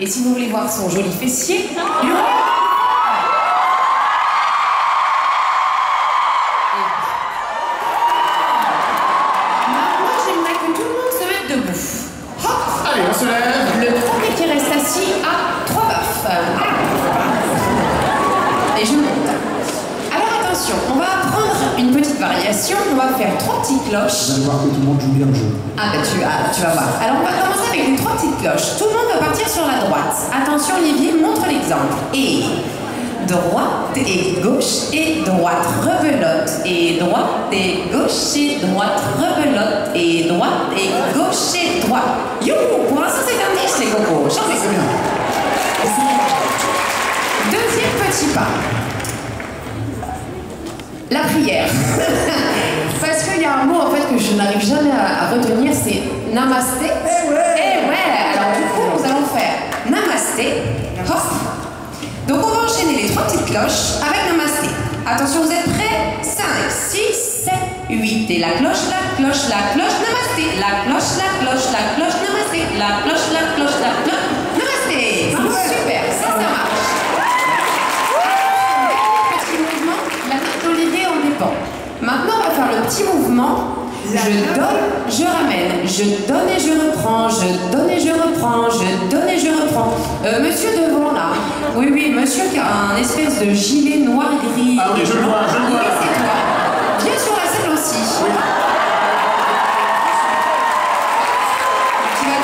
Et si vous voulez voir son joli fessier, maintenant j'aimerais que tout le monde se mette debout. Hop. Allez, on se lève. Le premier qui reste assis a 3 baffes. Et je monte. Alors attention, on va prendre une petite variation. On va faire 3 petites cloches. Vous allez voir que tout le monde joue bien le jeu. Ah ben tu vas voir. Alors on va commencer avec les 3 petites cloches. Tout le monde va partir sur la droite. Attention Olivier, montre l'exemple. Et droite et gauche et droite, rebelote. Et droite et gauche et droite, rebelote. Et droite et gauche et droite. Youhou, pour l'instant c'est un 10 les cocos. Chantez. C'est bien. Deuxième petit pas. La prière. Parce qu'il y a un mot en fait que je n'arrive jamais à retenir, c'est namasté. Eh ouais. Alors du coup, nous allons faire namasté. Hop. Donc on va enchaîner les 3 petites cloches avec namasté. Attention, vous êtes prêts? 5, 6, 7, 8. Et la cloche, namasté. La cloche, namasté. La cloche, namasté. Super, ça marche. Petit mouvement, la tête d'Olivier en dépend. Maintenant, on va faire le petit mouvement. Je donne, je ramène. Je donne et je reprends. Je donne et je reprends. Je donne et je reprends. Monsieur devant là. Oui, monsieur qui a un espèce de gilet noir gris. Ah oui, je le vois. Oui, c'est toi. Viens sur la scène aussi. Oui. Tu vas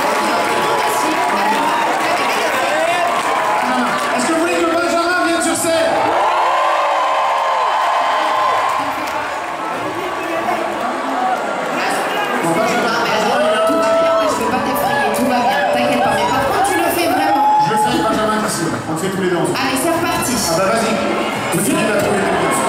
Est-ce que vous voulez que Benjamin vienne sur scène? Bon, Benjamin, tout va bien, je vais pas t'effrayer, tout va bien, t'inquiète pas. Mais par contre, tu le fais vraiment. je le fais avec Benjamin ici. On le fait tous les deux ensemble. Allez, c'est reparti. Ah bah vas-y. Vous finissez la trouver.